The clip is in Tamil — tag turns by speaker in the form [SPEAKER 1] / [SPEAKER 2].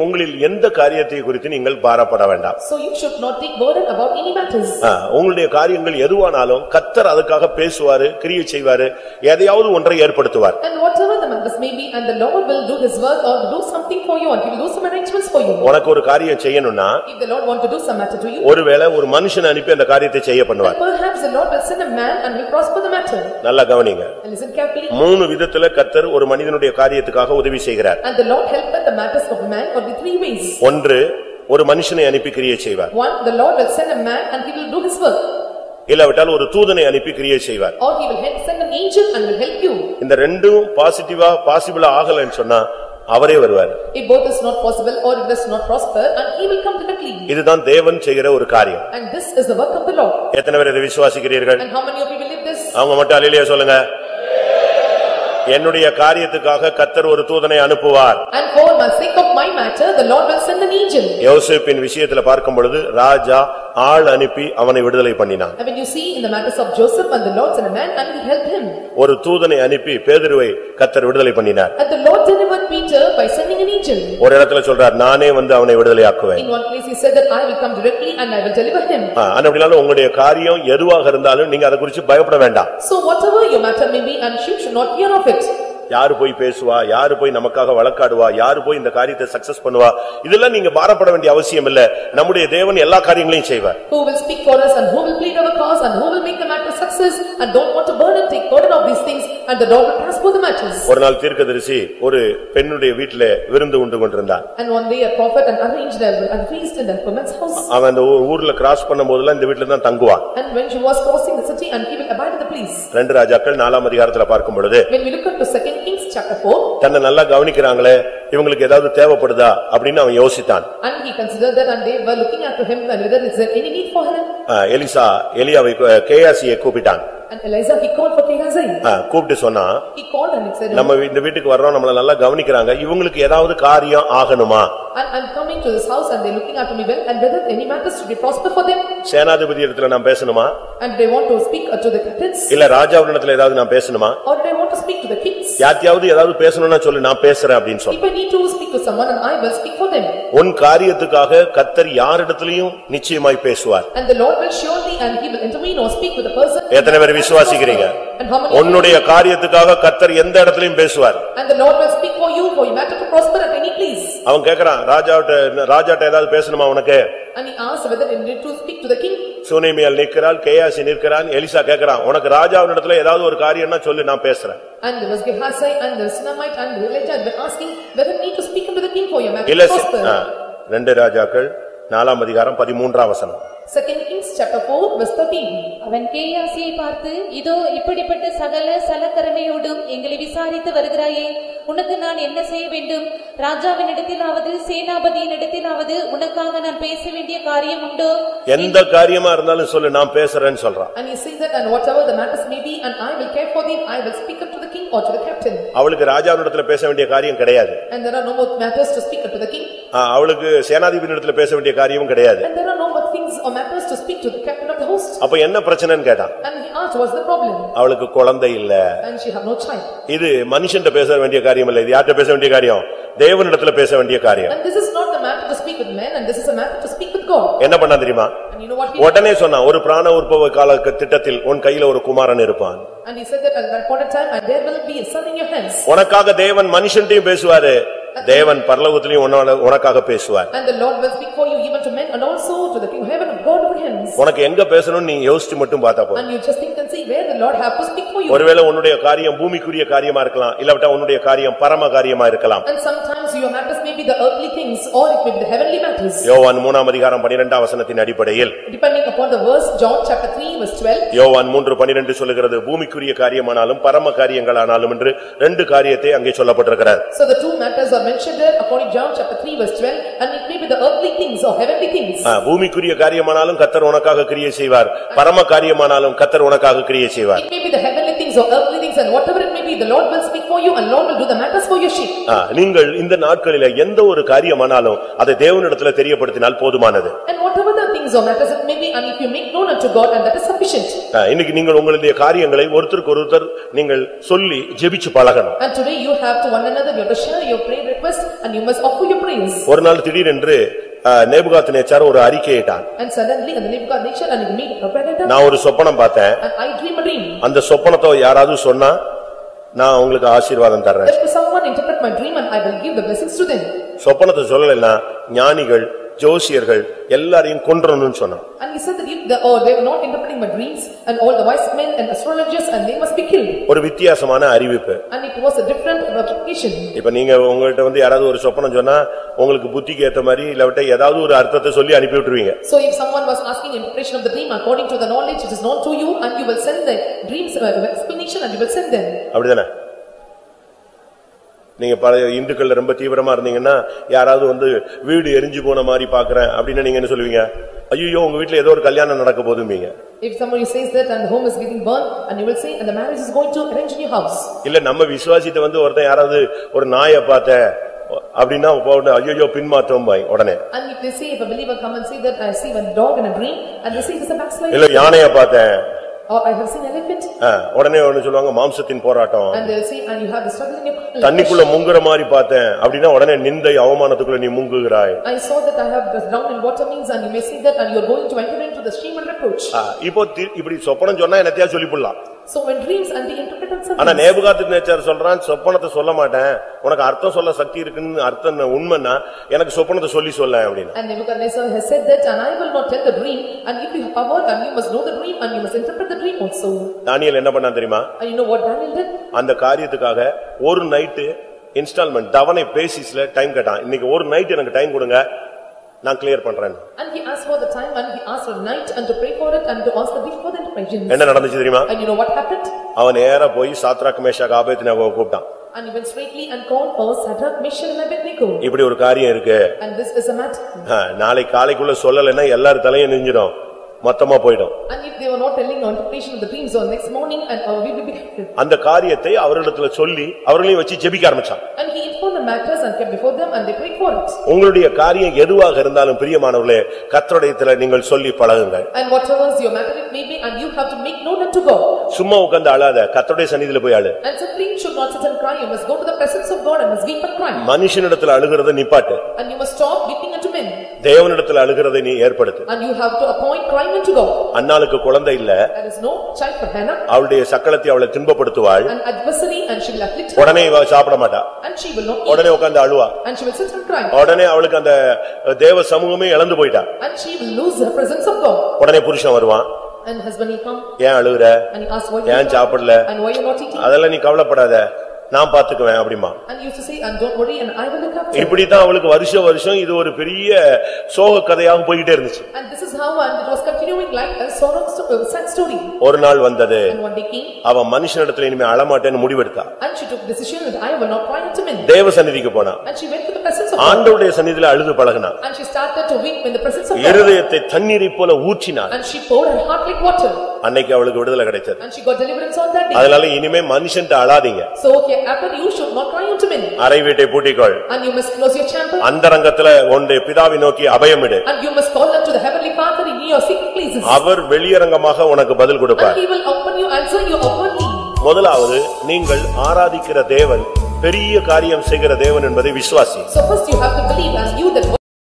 [SPEAKER 1] உங்களில் எந்த காரியத்தை குறித்து நீங்கள் பாரப்பட வேண்டாம்.
[SPEAKER 2] So you should not take burden about any matters.
[SPEAKER 1] உங்களுடைய காரியங்கள் எதுவானாலும் கர்த்தர் அதுக்காக பேசுவாரு, கிரியை செய்வாரு, எதையாவது ஒன்றை ஏற்படுத்துவார்.
[SPEAKER 2] And whatever the matters may be, and the Lord will do his work or do something for you, and he will do some arrangements for you.
[SPEAKER 1] உனக்கு ஒரு காரியம் செய்யணும்னா,
[SPEAKER 2] if the Lord want to do some matter to you,
[SPEAKER 1] ஒருவேளை ஒரு மனுஷனை அனுப்பி அந்த காரியத்தை செய்ய பண்ணுவார்.
[SPEAKER 2] Perhaps the Lord will send a man and will prosper the matter.
[SPEAKER 1] நல்லா கவனிங்க.
[SPEAKER 2] Listen carefully.
[SPEAKER 1] மூணு விதத்துல கர்த்தர் ஒரு மனிதனுடைய காரியத்துக்காக உதவி செய்கிறார்.
[SPEAKER 2] And the Lord helpeth the matters of man or the three ways.
[SPEAKER 1] ஒன்று, ஒரு மனுஷனை அனுப்பி கிரியை செய்வார்.
[SPEAKER 2] One, the Lord will send a man and he will do his work.
[SPEAKER 1] இல்லாவிட்டால் ஒரு தூதனை அனுப்பி கிரியை செய்வார்.
[SPEAKER 2] Or he will send an angel and will help you.
[SPEAKER 1] இந்த ரெண்டும் பாசிபிளா ஆகலன்னு சொன்னா அவரே வருவார்.
[SPEAKER 2] If both is not possible or it does not prosper, and he will come directly.
[SPEAKER 1] இதுதான் தேவன் செய்கிற ஒரு காரியம்.
[SPEAKER 2] And this is the work of the Lord.
[SPEAKER 1] எத்தனை பேர் இதை விசுவாசிக்கிறீர்கள்?
[SPEAKER 2] And how many of you believe this?
[SPEAKER 1] அவங்க மட்டும் அல்லேலூயா சொல்லுங்க. என்னுடைய காரியத்துக்காக கர்த்தர் ஒரு தூதனை அனுப்புவார்.
[SPEAKER 2] And for the sake of my matter, the Lord will send an angel.
[SPEAKER 1] யோசேப்பின் விஷயத்துல பார்க்கும் பொழுது ராஜா ஆள் அனுப்பி அவனை விடுதலை பண்ணினான்.
[SPEAKER 2] And when you see in the matters of Joseph, and the Lord sent a man and he helped him.
[SPEAKER 1] ஒரு தூதனை அனுப்பி பேதுருவை கர்த்தர் விடுதலை பண்ணினார்.
[SPEAKER 2] And the Lord delivered Peter by sending an angel.
[SPEAKER 1] ஒரு இடத்துல சொல்றார், நானே வந்து அவனை விடுதலையாக்குவேன்.
[SPEAKER 2] In one place he said that I will come directly and I will deliver him.
[SPEAKER 1] அப்படினாலும் உங்களுடைய காரியம் எதுவாக இருந்தாலும் நீங்க அதை குறித்து பயப்பட வேண்டாம்.
[SPEAKER 2] So whatever your matter may be, and you should not fear of it.
[SPEAKER 1] யாரு போய் பேசுவா, யாரு போய் நமக்காக வழக்காடுவா, யாரு போய் இந்த காரியத்தை சக்சஸ் பண்ணுவா, இதெல்லாம் நீங்க பாரப்பட வேண்டிய அவசியம் இல்ல. நம்முடைய தேவன் எல்லா காரியங்களையும் செய்வார்.
[SPEAKER 2] Who will speak for us, and who will plead our cause, and who will make the matter success, and don't want to burden, take burden of these things, and the Lord will transfer the matters.
[SPEAKER 1] ஒரு நாள் தீர்க்கதரிசி ஒரு பெண்ணுடைய வீட்டிலே விருந்து உண்டு கொண்டிருந்தான்.
[SPEAKER 2] And one day a prophet and arranged a feast in that woman's house.
[SPEAKER 1] அவன் அந்த ஊர்ல கிராஸ் பண்ணும்போதெல்லாம் இந்த வீட்ல தான் தங்குவான்.
[SPEAKER 2] And when she was crossing the city, and he will abide in the place.
[SPEAKER 1] 2 ராஜாக்கள் 4ஆம் அதிகாரத்துல பார்க்கும் பொழுது,
[SPEAKER 2] when we look at the 2 Kings chapter 4,
[SPEAKER 1] தன்னை நல்லா கவனிக்கறாங்களே, இவங்களுக்கு ஏதாவது தேவைப்படுதா அப்படினு அவன் யோசித்தான்.
[SPEAKER 2] And he considered that, and they were looking after him, and whether is there any need for him.
[SPEAKER 1] எலியாவை கேயாசியை கூப்பிட்டான்.
[SPEAKER 2] And Elijah he called for Gehazi.
[SPEAKER 1] கூப்பிட்டு சொன்னா,
[SPEAKER 2] he called and he said,
[SPEAKER 1] நம்ம இந்த வீட்டுக்கு வர்றோம், நம்மள நல்லா கவனிக்கறாங்க, இவங்களுக்கு ஏதாவது காரியம் ஆகணுமா?
[SPEAKER 2] And I'm coming to this house and they looking after me well, and whether any matters should be prosper for them.
[SPEAKER 1] சேனாதிபதி இடத்துல நான் பேசணுமா?
[SPEAKER 2] And they want to speak to the captains.
[SPEAKER 1] இல்ல ராஜாவினிடத்துல ஏதாவது நான் பேசணுமா?
[SPEAKER 2] Or they want to speak to the kings.
[SPEAKER 1] யாத்தியாவது ஏதாவது பேசணும்னா சொல்லு, நான் பேசுறேன் அப்படினு சொல்ல.
[SPEAKER 2] If I need to speak to someone, and I will speak for them.
[SPEAKER 1] உன் காரியத்துக்காக கர்த்தர் யாரிடத்திலயும் நிச்சயமாய் பேசுவார்.
[SPEAKER 2] And the Lord will surely, and he will intervene or speak with the person.
[SPEAKER 1] எத்தனை பேர் விசுவாசிக்கிறீங்க? உன்னுடைய காரியத்துக்காக கர்த்தர் எந்த இடத்திலும் பேசுவார்.
[SPEAKER 2] And the Lord will speak for you, for your matter to prosper at any place.
[SPEAKER 1] அவன் கேக்குறான், ராஜாட்ட ஏதாவது பேசணுமா உனக்கு?
[SPEAKER 2] And he asked whether he need to speak to the king.
[SPEAKER 1] சுனேமியால் நிற்கிறாள், கேயாசி நிற்கிறான். எலிசா கேக்குறான், உனக்கு ராஜாவினிடத்துல ஏதாவது ஒரு காரியம்னா சொல்லு, நான் பேசுறேன்.
[SPEAKER 2] And there was Gehazi and the Sunamite and Elijah were asking whether need to speak unto the king for your matter to prosper.
[SPEAKER 1] 2 ராஜாக்கள் 4ஆம் அதிகாரம் 13ஆம் வசனம்.
[SPEAKER 2] 2 Kings chapter 4 verse 13.
[SPEAKER 3] அவன் கேயாசியை பார்த்து, இதோ இப்படிப்பட்ட சகல சலக்கரணையோடும் எங்களை விசாரித்து வருகிறாயே, உனக்கு நான் என்ன செய்ய வேண்டும்? ராஜாவினிடத்திலாவது சேனாபதியினிடத்திலாவது உனக்காக நான் பேச வேண்டிய காரியம் உண்டோ?
[SPEAKER 1] எந்த காரியமா இருந்தாலும் சொல்லு, நான் பேசுறேன்னு சொல்றான்.
[SPEAKER 2] And he says that, and whatever the matters may be, and I will care for them, I will speak unto the king or to the captain.
[SPEAKER 1] அவளுக்கு ராஜாவினிடத்துல பேச வேண்டிய காரியம் கிடையாது.
[SPEAKER 2] And there are no more matters to speak unto the king.
[SPEAKER 1] அவளுக்கு சேனாதிபதியினிடத்துல பேச வேண்டிய காரியமும் கிடையாது.
[SPEAKER 2] And there are no more things or matters to speak to the captain of the host.
[SPEAKER 1] அப்ப என்ன பிரச்சனைன்னு கேட்டான்.
[SPEAKER 2] And he asked, what's the problem?
[SPEAKER 1] அவளுக்கு குழந்தை இல்ல.
[SPEAKER 2] And she have no child.
[SPEAKER 1] இது மனுஷன்ட்ட பேச வேண்டிய காரியம் இல்ல, இது யார்ட்ட பேச வேண்டிய காரியம்? தேவனிடத்துல பேச வேண்டிய காரியம்.
[SPEAKER 2] And this is not the matter to speak with men, and this is a matter to speak with God.
[SPEAKER 1] என்ன பண்ணா தெரியுமா?
[SPEAKER 2] And you know what he
[SPEAKER 1] உடனே சொன்னா, ஒரு பிராண உற்பவ கால திட்டத்தில் உன் கையில ஒரு குமாரன் இருப்பான்.
[SPEAKER 2] And he said that at that point of time, and there will be a son in your hands.
[SPEAKER 1] உனக்காக தேவன் மனுஷன்ட்டையும் பேசுவாரு, தேவன் பரலோகத்திலும் உனக்காக பேசுவார்.
[SPEAKER 2] And the Lord will speak for you even to men, and also to the king of heaven of God over him.
[SPEAKER 1] உனக்கு எங்க பேசணும் நீ யோசிச்சு மட்டும் பார்த்தா போதும்.
[SPEAKER 2] And you just think and see where the Lord have to speak for you.
[SPEAKER 1] ஒருவேளை உன்னுடைய காரியம் பூமிக்குரிய காரியமா இருக்கலாம், இல்ல உன்னுடைய காரியம் பரம காரியமா இருக்கலாம்.
[SPEAKER 2] And sometimes your matters may be the earthly things, or it may be the heavenly matters.
[SPEAKER 1] யோவான் 3ஆம் அதிகாரம் 12ஆம் வசனத்தின் அடிப்படையில்,
[SPEAKER 2] depending upon the verse John chapter 3 verse 12,
[SPEAKER 1] யோவான் 3:12 சொல்லுகிறது, பூமிக்குரிய காரியமானாலும் பரம காரியங்களானாலும் என்று ரெண்டு காரியத்தை அங்கே சொல்லப்பட்டிருக்கிறது.
[SPEAKER 2] So the two matters are mentioned there according John chapter 3 verse 12, and it may be the earthly things or heavenly things.
[SPEAKER 1] பூமிக்குரிய காரியமானாலும் கர்த்தர் உனக்காக கிரியை செய்வார், பரம காரியமானாலும் கர்த்தர் உனக்காக கிரியை செய்வார்.
[SPEAKER 2] It may be the heavenly things or earthly things, and whatever it may be, the Lord will speak for you, and Lord will do the matters for your sheep.
[SPEAKER 1] நீங்கள் இந்த நாட்களிலே எந்த ஒரு காரியமானாலும் அதை தேவனிடத்தில் தெரியப்படுத்தினால் போதுமானது.
[SPEAKER 2] And whatever the thing things or matters it may be, and if you make known unto God, and that is sufficient.
[SPEAKER 1] இன்னைக்கு நீங்கள் உங்களுடைய காரியங்களை ஒருத்தருக்கு ஒருத்தர் நீங்கள் சொல்லி ஜெபிச்சு பழகணும்.
[SPEAKER 2] And today you have to one another, you have to share your prayer request, and you must offer your praise.
[SPEAKER 1] ஒரு நாள் திடீரென்று நேபுகாத்நேச்சார் ஒரு அறிக்கையிட்டான்.
[SPEAKER 2] And suddenly and the Nebuchadnezzar and he made a propaganda.
[SPEAKER 1] நான் ஒரு சொப்பனம் பார்த்தேன்.
[SPEAKER 2] And I dream a dream.
[SPEAKER 1] அந்த சொப்பனத்தை யாராவது சொன்னா நான் உங்களுக்கு ஆசீர்வாதம் தர்றேன்.
[SPEAKER 2] If someone interpret my dream and I will give the blessings to them.
[SPEAKER 1] சொப்பனத்தை சொல்லலைன்னா ஞானிகள் ஜோசியர்கள் எல்லாரையும் கொன்றணும்னு சொன்னான்.
[SPEAKER 2] And he said that if they were not interpreting my dreams and all the wise men and astrologers and they must be killed.
[SPEAKER 1] ஒரு வித்தியாசமான அறிவிப்பு.
[SPEAKER 2] And it was a different application.
[SPEAKER 1] இப்ப நீங்க உங்கள்ட்ட யாராவது ஒரு சொப்பனம் சொன்னா உங்களுக்கு புத்திக்கு ஏத்த மாதிரி இல்லவிட்ட ஏதாவது ஒரு அர்த்தத்தை சொல்லி அனுப்பி விட்டுருவீங்க.
[SPEAKER 2] So if someone was asking interpretation of the dream according to the knowledge which is known to you, and you will send the dreams explanation and you will send them.
[SPEAKER 1] அப்படிதானே? நீங்க பழைய இந்துக்கள் ரொம்ப தீவிரமா இருந்தீங்கன்னா யாராவது வீடு எரிஞ்சு போன மாதிரி பாக்குறேன் அப்படின்னா நீங்க என்ன சொல்லுவீங்க? ஐயோ உங்க வீட்ல ஏதோ ஒரு கல்யாணம் நடக்க போகுதும்பீங்க.
[SPEAKER 2] If somebody says that and the home is getting burned, and you will say and the marriage is going to arrange in your house.
[SPEAKER 1] இல்ல நம்ம விசுவாசிட்ட ஒருத்தன் யாராவது ஒரு நாயை பார்த்த அப்படின்னா ஐயோ பின்மாற்றம் உடனே.
[SPEAKER 2] And if they say, if a believer come and say that I see a dog in a dream, and they say it is a backslider.
[SPEAKER 1] இல்ல யானையை பார்த்தேன்.
[SPEAKER 2] Or I have seen elephant.
[SPEAKER 1] உடனே சொல்லுவாங்க மாம்சத்தின் போராட்டம்.
[SPEAKER 2] And they will say and you have the struggle in your life.
[SPEAKER 1] தண்ணிக்குள்ள முங்குற மாதிரி பார்த்தேன் அப்படின்னா உடனே நிந்தை அவமானத்துக்குள்ள நீ முங்குகிறாய்.
[SPEAKER 2] I saw that I have drowned in water means, and you may see that and you are going to enter into the stream and reproach.
[SPEAKER 1] இப்போ இப்படி சொப்பனம் சொன்னா என்னத்தையா சொல்லி போடலாம்.
[SPEAKER 2] So when dreams and they interpret something.
[SPEAKER 1] ஆனா நேபுகாத்நேச்சார் சொல்றான் சொப்பனத்தை சொல்ல மாட்டேன், உனக்கு அர்த்தம் சொல்ல சக்தி இருக்குன்னு அர்த்தம் உண்மைன்னா எனக்கு சொப்பனத்தை சொல்ல அப்படினா.
[SPEAKER 2] And Nebuchadnezzar has said that, and I will not tell the dream, and if you have power and you must know the dream and you must interpret the dream also.
[SPEAKER 1] தானியேல் என்ன பண்ணான் தெரியுமா?
[SPEAKER 2] And you know what Daniel did?
[SPEAKER 1] அந்த காரியத்துக்காக ஒரு நைட் இன்ஸ்டால்மென்ட் தவணை பேசிஸ்ல டைம் கேட்டான். இன்னைக்கு ஒரு நைட் எனக்கு டைம் கொடுங்க, நான் கிளியர் பண்றேன்.
[SPEAKER 2] And he asked for the time and he asked for the night and to pray for it and to ask the gift for the interventions.
[SPEAKER 1] என்ன நடந்துச்சு தெரியுமா?
[SPEAKER 2] And you know what happened?
[SPEAKER 1] அவன் நேரா போய் சாத்ராக் மேஷாக் ஆபேத்நேகோவை கூப்பிட்டான்.
[SPEAKER 2] And he went straightly and called for Shadrach, Meshach and Abednego.
[SPEAKER 1] இப்படி ஒரு காரியம் இருக்கு.
[SPEAKER 2] And this is a matter.
[SPEAKER 1] நாளை காலைக்குள்ள சொல்லலைன்னா எல்லார் தலையும் நெஞ்சிடும், மொத்தமா போய்டும்.
[SPEAKER 2] And if they were not telling the interpretation of the dreams on next morning, and we will be affected.
[SPEAKER 1] அந்த காரியத்தை அவர்களிடத்துல சொல்லி அவர்களையும் வச்சு ஜெபிக்க ஆரம்பிச்சான்.
[SPEAKER 2] And he informed the matters and kept before them and they prayed for it.
[SPEAKER 1] உங்களுடைய காரியம் எதுவாக இருந்தாலும் பிரியமானவர்களே கர்த்தருடையத்துல நீங்கள் சொல்லி பழகுங்கள்.
[SPEAKER 2] And whatever your matter it may be, and you have to make known unto God.
[SPEAKER 1] சும்மா உட்கார்ந்து அழாத, கர்த்தருடைய சந்நிதியில போய் அழு.
[SPEAKER 2] And simply should not sit and cry, you must go to the presence of God and must weep and cry.
[SPEAKER 1] மனுஷனிடத்துல அழுகிறதை நிப்பாட்டு.
[SPEAKER 2] And you must stop weeping unto men.
[SPEAKER 1] தேவனிடத்துல அழுகிறதை நீ ஏற்படுத்து.
[SPEAKER 2] And you have to appoint crying unto God.
[SPEAKER 1] அன்னாளுக்கு குழந்தை இல்ல.
[SPEAKER 2] There is no child for Hannah.
[SPEAKER 1] அவளுடைய சக்களத்தை அவளை துன்பப்படுத்துவாள்.
[SPEAKER 2] An adversary and she will afflict her.
[SPEAKER 1] உடனே இவ சாப்பிட மாட்டா.
[SPEAKER 2] And she will not eat.
[SPEAKER 1] உடனே உட்கார்ந்து அழுவா.
[SPEAKER 2] And she will sit and cry.
[SPEAKER 1] உடனே அவளுக்கு அந்த தேவ சமூகமே இழந்து போயிட்டா.
[SPEAKER 2] And she will lose her presence of God.
[SPEAKER 1] உடனே புருஷன் வருவான்.
[SPEAKER 2] And husband will come.
[SPEAKER 1] ஏன் அழுகுற?
[SPEAKER 2] And he asks why you
[SPEAKER 1] ஏன் சாப்பிடல?
[SPEAKER 2] and why you not eating?
[SPEAKER 1] அதெல்லாம் நீ கவலைப்படாத, நான் பாத்துக்குவேன் அப்படிமா.
[SPEAKER 2] And you used to say, and don't worry and I will look after.
[SPEAKER 1] இப்படி தான் அவளுக்கு வருஷம் இது ஒரு பெரிய சோக கதையாக போயிட்டே இருந்துச்சு.
[SPEAKER 2] And this is how and it was continuing like a sorrow sad story.
[SPEAKER 1] ஒரு நாள் வந்தது.
[SPEAKER 2] And one day came.
[SPEAKER 1] அவ மனுஷனிடத்துல இனிமே அழ மாட்டேன்னு முடிவெடுத்தா.
[SPEAKER 2] And she took decision that I will not cry unto men.
[SPEAKER 1] தேவ சந்நிதிக்கு போனா.
[SPEAKER 2] And she went to the presence of God.
[SPEAKER 1] ஆண்டவருடைய சந்நிதியில அழுது பழகினா.
[SPEAKER 2] And she started to weep in the presence of God.
[SPEAKER 1] இருதயத்தை தண்ணீரை போல ஊற்றினாள்.
[SPEAKER 2] And she poured her heart like water.
[SPEAKER 1] அன்னைக்கு அவளுக்கு விடுதலை கிடைச்சது.
[SPEAKER 2] And she got deliverance on that day.
[SPEAKER 1] அதனால இனிமே மனுஷன்ட்ட அழாதீங்க.
[SPEAKER 2] So okay, after you should not cry unto men.
[SPEAKER 1] அறை வீட்டை பூட்டிக்கொள்.
[SPEAKER 2] And you must close your chamber.
[SPEAKER 1] அந்தரங்கத்துல உன்னுடைய பிதாவை நோக்கி அபயமிடு.
[SPEAKER 2] And you must call unto the heavenly Father in your secret places.
[SPEAKER 1] அவர் வெளியரங்கமாக உனக்கு பதில் கொடுப்பார்.
[SPEAKER 2] And he will open you answer you openly.
[SPEAKER 1] முதலாவது நீங்கள் ஆராதிக்கிற தேவன் பெரிய காரியம் செய்கிற தேவன் என்பதை விசுவாசி.
[SPEAKER 2] So first you have to believe and you that